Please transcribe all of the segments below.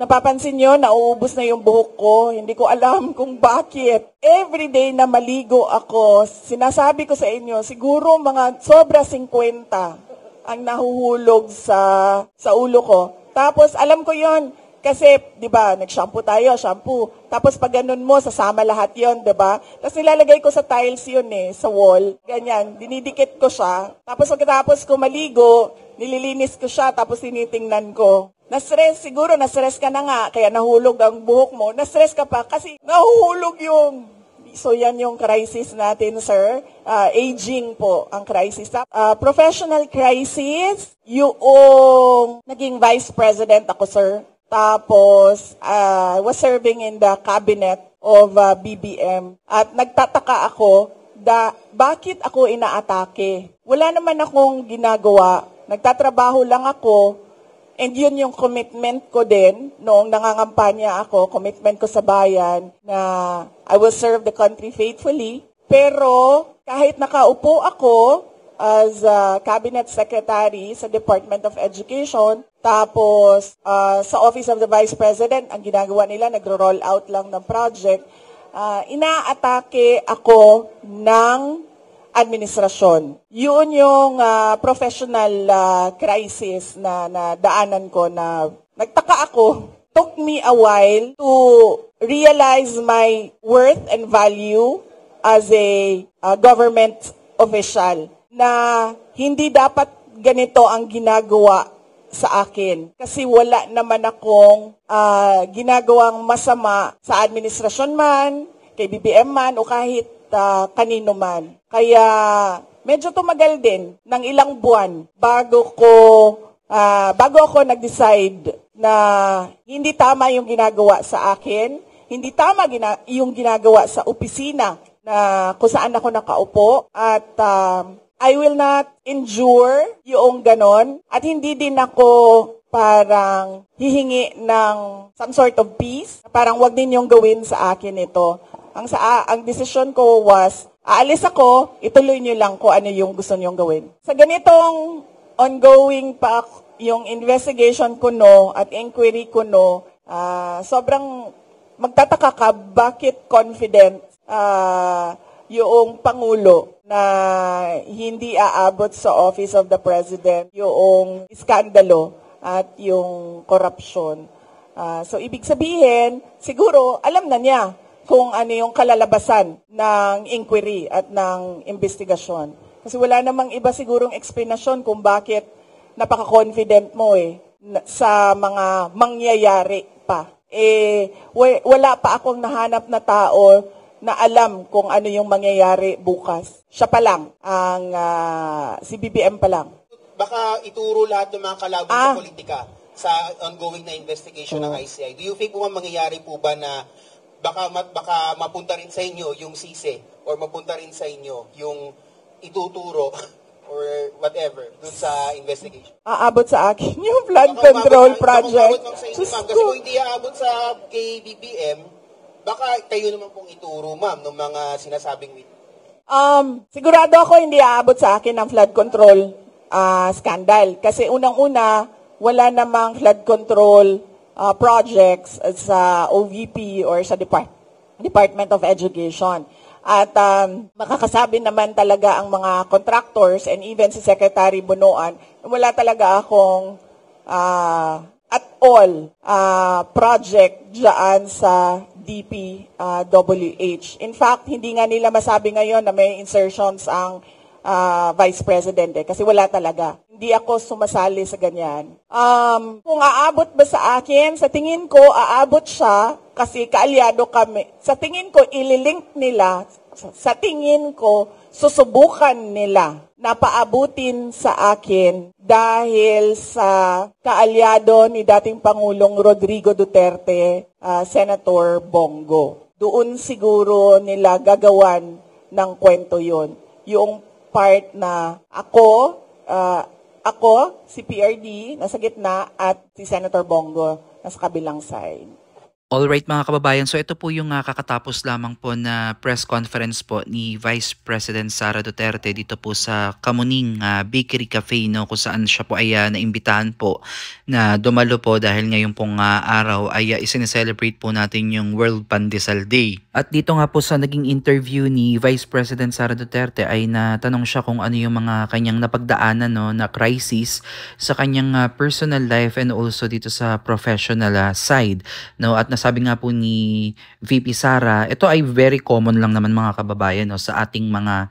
napapansin nyo, nauubos na yung buhok ko. Hindi ko alam kung bakit. Everyday na maligo ako, sinasabi ko sa inyo, siguro mga sobra 50 ang nahuhulog sa ulo ko. Tapos alam ko yon kasi, di ba, nag-shampoo tayo, shampoo. Tapos pag ganun mo, sasama lahat yon, di ba? Tapos nilalagay ko sa tiles yun sa wall. Ganyan, dinidikit ko siya. Tapos pagkatapos ko maligo, nililinis ko siya, tapos tinitingnan ko. Na-stress, siguro na-stress ka na nga, kaya nahulog ang buhok mo. Na-stress ka pa kasi nahuhulog yung. So yan yung crisis natin, sir. Aging po ang crisis. Professional crisis, yung naging vice president ako, sir. Tapos, was serving in the cabinet of BBM. At nagtataka ako, bakit ako inaatake? Wala naman akong ginagawa. Nagtatrabaho lang ako. And yun yung commitment ko din noong nangangampanya ako, commitment ko sa bayan na I will serve the country faithfully. Pero kahit nakaupo ako as cabinet secretary sa Department of Education, tapos sa Office of the Vice President, ang ginagawa nila, nagro-roll out lang ng project, inaatake ako ng administrasyon. Yun yung professional crisis na daanan ko na nagtaka ako. Took me a while to realize my worth and value as a government official na hindi dapat ganito ang ginagawa sa akin. Kasi wala naman akong ginagawang masama sa administrasyon man, kay BBM man, o kahit kanino man. Kaya medyo tumagal din ng ilang buwan bago ako nag-decide na hindi tama yung ginagawa sa akin, hindi tama yung ginagawa sa opisina na kung saan ako nakaupo, at I will not endure yung ganon, at hindi din ako parang hihingi ng some sort of peace, parang wag ninyong gawin sa akin ito. Ang decision ko was, aalis ako, ituloy nyo lang kung ano yung gusto nyong gawin. Sa ganitong ongoing pa yung investigation ko at inquiry ko sobrang magtataka ka bakit confident yung Pangulo na hindi aabot sa Office of the President yung iskandalo at yung korupsyon. So ibig sabihin, siguro alam na niya kung ano yung kalalabasan ng inquiry at ng investigasyon. Kasi wala namang iba sigurong explanation kung bakit napaka-confident mo sa mga mangyayari pa. Wala pa akong nahanap na tao na alam kung ano yung mangyayari bukas. Siya pa lang, si BBM pa lang. Baka ituro lahat ng mga kalaban sa politika sa ongoing na investigation ng ICI. Do you think po mangyayari po ba na baka mapunta rin sa inyo yung sisi or mapunta rin sa inyo yung ituturo or whatever dun sa investigation? Aabot sa akin yung flood control project. Kasi kung hindi aabot sa kay BBM, baka kayo naman pong ituro, ma'am, ng mga sinasabing witness. Sigurado ako hindi aabot sa akin ang flood control scandal. Kasi unang-una, wala namang flood control projects sa OVP or sa Department of Education. At makakasabi naman talaga ang mga contractors and even si Secretary Bunuan, wala talaga akong at all project dyan sa DPWH. In fact, hindi nga nila masabi ngayon na may insertions ang Vice President kasi wala talaga. Hindi ako sumasali sa ganyan. Kung aabot ba sa akin, sa tingin ko, aabot siya kasi kaalyado kami. Sa tingin ko, ililink nila, sa tingin ko, susubukan nila na paabutin sa akin dahil sa kaalyado ni dating Pangulong Rodrigo Duterte, Senator Bongo. Doon siguro nila gagawan ng kwento yon. Yung part na ako, si PRD, nasa gitna, at si Senator Bongo, nasa kabilang side. Alright mga kababayan, so ito po yung kakatapos lamang po na press conference po ni Vice President Sara Duterte dito po sa Kamuning Bakery Cafe, no, kung saan siya po ay naimbitahan po na dumalo po dahil ngayon pong araw ay isineselebrate po natin yung World Pandesal Day. At dito nga po sa naging interview ni Vice President Sara Duterte ay natanong siya kung ano yung mga kanyang napagdaanan, no, na crisis sa kanyang personal life and also dito sa professional side, no. At nasabi nga po ni VP Sara, ito ay very common lang naman mga kababayan, no, sa ating mga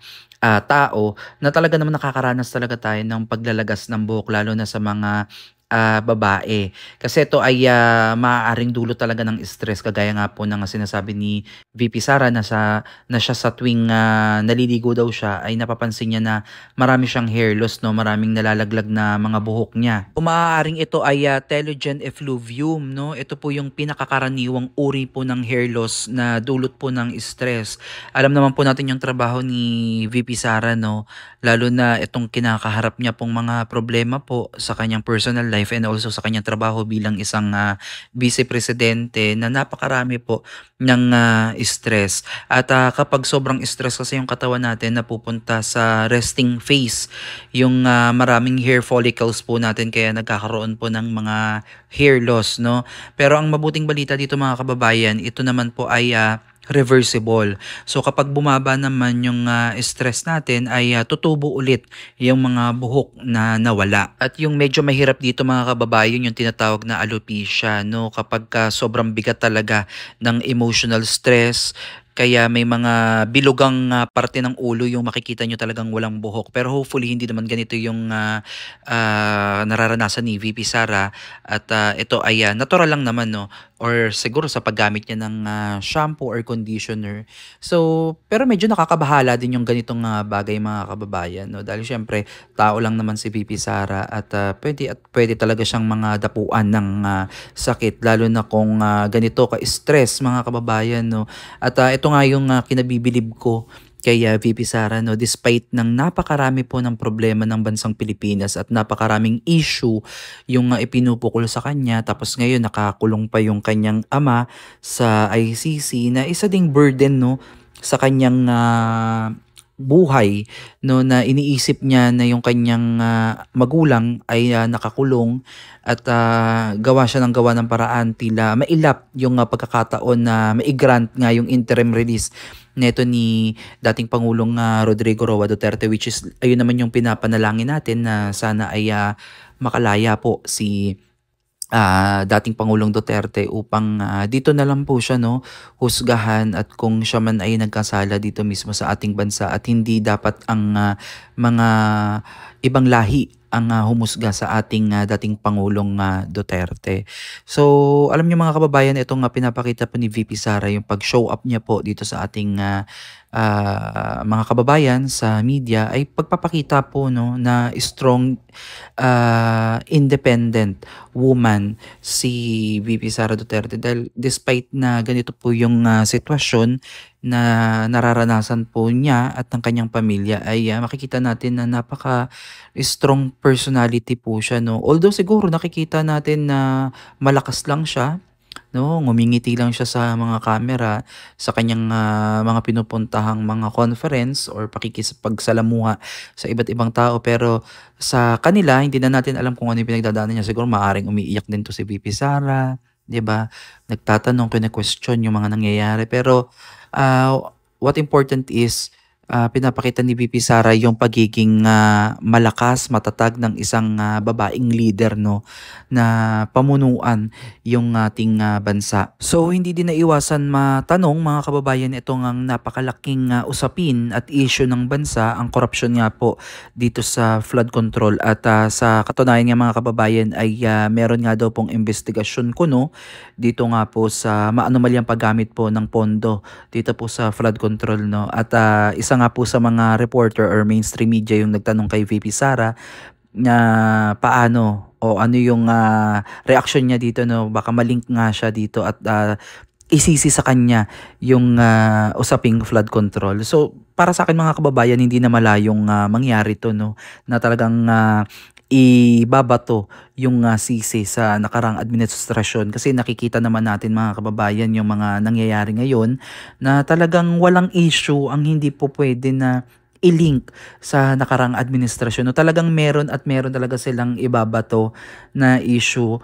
tao na talaga naman nakakaranas talaga tayo ng paglalagas ng buhok lalo na sa mga babae. Kasi ito ay maaaring dulot talaga ng stress kagaya nga po ng sinasabi ni VP Sara na siya sa tuwing naliligo daw siya ay napapansin niya na marami siyang hair loss, no, maraming nalalaglag na mga buhok niya. Kung maaaring ito ay telogen effluvium, no, ito po yung pinakakaraniwang uri po ng hair loss na dulot po ng stress. Alam naman po natin yung trabaho ni VP Sara, no, lalo na itong kinakaharap niya pong mga problema po sa kanyang personal life and also sa kanyang trabaho bilang isang vice presidente na napakarami po ng stress. At kapag sobrang stress kasi yung katawan natin napupunta sa resting phase, yung maraming hair follicles po natin kaya nagkakaroon po ng mga hair loss, no. Pero ang mabuting balita dito mga kababayan, ito naman po ay reversible. So kapag bumaba naman yung stress natin ay tutubo ulit yung mga buhok na nawala. At yung medyo mahirap dito mga kababayan yung tinatawag na alopecia, no, kapag sobrang bigat talaga ng emotional stress, kaya may mga bilugang parte ng ulo yung makikita nyo talagang walang buhok. Pero hopefully hindi naman ganito yung nararanasan ni VP Sara. At ito ay natural lang naman, no? Or siguro sa paggamit niya ng shampoo or conditioner. So, pero medyo nakakabahala din yung ganitong bagay mga kababayan, no? Dahil syempre, tao lang naman si VP Sara at pwede talaga siyang mga dapuan ng sakit. Lalo na kung ganito ka-stress mga kababayan, no? At ito nga yung kinabibilib ko kay VP Sara, no, despite ng napakarami po ng problema ng bansang Pilipinas at napakaraming issue yung ipinupukol sa kanya, tapos ngayon nakakulong pa yung kanyang ama sa ICC na isa ding burden, no, sa kanyang buhay, no, na iniisip niya na yung kanyang magulang ay nakakulong at gawa siya ng gawa ng paraan tila mailap yung pagkakataon na mai-grant nga yung interim release neto ni dating Pangulong Rodrigo Roa Duterte, which is ayun naman yung pinapanalangin natin na sana ay makalaya po si dating Pangulong Duterte upang dito na lang po siya, no, husgahan at kung siya man ay nagkasala dito mismo sa ating bansa at hindi dapat ang mga ibang lahi ang humusga sa ating dating Pangulong Duterte. So, alam niyo mga kababayan, itong pinapakita po ni VP Sara yung pag-show up niya po dito sa ating mga kababayan sa media ay pagpapakita po, no, na strong independent woman si VP Sara Duterte dahil despite na ganito po yung sitwasyon na nararanasan po niya at ng kanyang pamilya ay makikita natin na napaka strong personality po siya, no. Although siguro nakikita natin na malakas lang siya, no, ngumingiti lang siya sa mga camera sa kanyang mga pinupuntahang mga conference or pakikipagsalamuha sa iba't ibang tao, pero sa kanila hindi na natin alam kung ano yung pinagdadaanan niya. Siguro maaaring umiiyak din to si VP Sara, 'di ba? Nagtatanong, kine-question yung mga nangyayari, pero what important is pinapakita ni VP Sara yung pagiging malakas, matatag ng isang babaeng leader, no, na pamunuan yung ating bansa. So hindi din naiwasan matanong mga kababayan itong ang napakalaking usapin at issue ng bansa, ang korupsyon nga po dito sa flood control. At sa katunayan nga mga kababayan ay meron nga daw pong investigasyon kuno dito nga po sa maanomalyang paggamit po ng pondo dito po sa flood control, no. At isa nga po sa mga reporter or mainstream media yung nagtanong kay VP Sara na paano o ano yung reaction niya dito, no, baka malink nga siya dito at isisi sa kanya yung usaping flood control. So para sa akin mga kababayan, hindi na malayong mangyari to, no, na talagang ibabato yung sisi sa nakarang administrasyon, kasi nakikita naman natin mga kababayan yung mga nangyayari ngayon na talagang walang issue ang hindi po pwede na i-link sa nakarang administrasyon. No, talagang meron at meron talaga silang ibabato na issue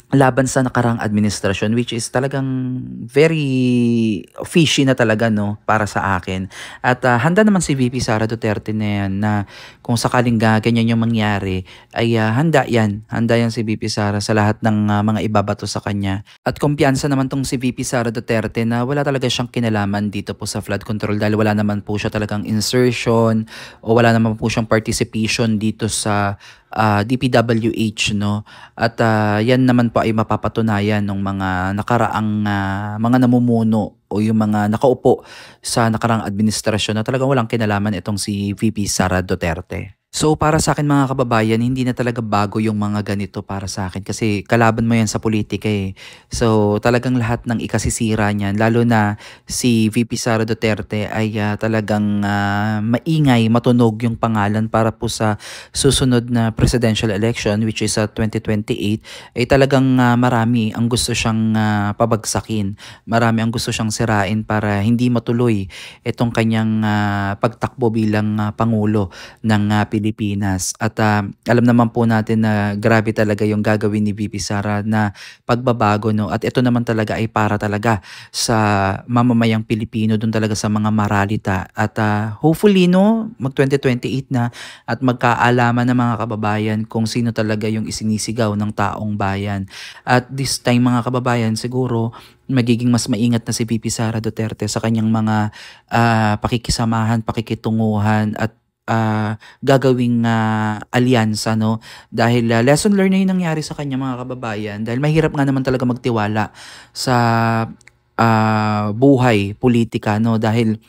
laban sa nakarang administrasyon, which is talagang very fishy na talaga, no, para sa akin. At handa naman si VP Sara Duterte na yan, na kung sakaling ganyan yung mangyari ay handa yan si VP Sara sa lahat ng mga ibabato sa kanya. At kumpiyansa naman tong si VP Sara Duterte na wala talaga siyang kinalaman dito po sa flood control, dahil wala naman po siya talagang insertion o wala naman po siyang participation dito sa DPWH, no. At yan naman po ay mapapatunayan ng mga nakaraang mga namumuno o yung mga nakaupo sa nakarang administrasyon na talagang walang kinalaman itong si VP Sara Duterte. So para sa akin mga kababayan, hindi na talaga bago yung mga ganito para sa akin, kasi kalaban mo yan sa politika eh. So talagang lahat ng ikasisira niyan, lalo na si VP Sara Duterte ay talagang maingay, matunog yung pangalan para po sa susunod na presidential election, which is 2028, ay talagang marami ang gusto siyang pabagsakin. Marami ang gusto siyang sirain para hindi matuloy itong kanyang pagtakbo bilang Pangulo ng Pilipinas. At alam naman po natin na grabe talaga yung gagawin ni VP Sara na pagbabago, no. At ito naman talaga ay para talaga sa mamamayang Pilipino, dun talaga sa mga maralita. At hopefully, no, mag 2028 na at magkaalaman ng mga kababayan kung sino talaga yung isinisigaw ng taong bayan. At this time mga kababayan, siguro magiging mas maingat na si VP Sara Duterte sa kanyang mga pakikisamahan, pakikitunguhan at gagawing alyansa, no, dahil lesson learned na yung nangyari sa kanya mga kababayan, dahil mahirap nga naman talaga magtiwala sa buhay politika, no, dahil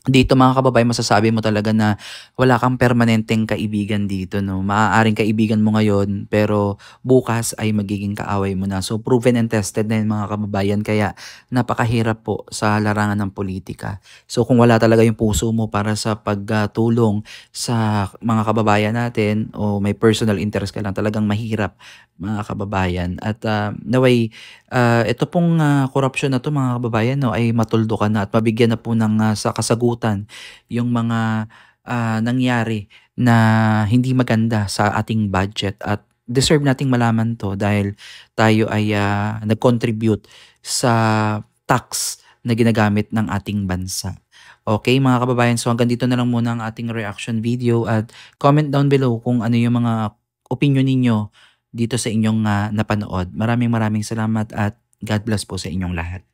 dito mga kababayan, masasabi mo talaga na wala kang permanenteng kaibigan dito, no. Maaaring kaibigan mo ngayon pero bukas ay magiging kaaway mo na. So proven and tested na yun mga kababayan, kaya napakahirap po sa larangan ng politika. So kung wala talaga yung puso mo para sa pagtulong sa mga kababayan natin o may personal interest ka lang, talagang mahirap mga kababayan. At naway ito pong korupsyon na to mga kababayan, no, ay matuldukan na at mabigyan na po ng sa kasagutan yung mga nangyari na hindi maganda sa ating budget. At deserve nating malaman to dahil tayo ay nag-contribute sa tax na ginagamit ng ating bansa. Okay mga kababayan, so hanggang dito na lang muna ang ating reaction video, at comment down below kung ano yung mga opinion ninyo dito sa inyong napanood. Maraming salamat at God bless po sa inyong lahat.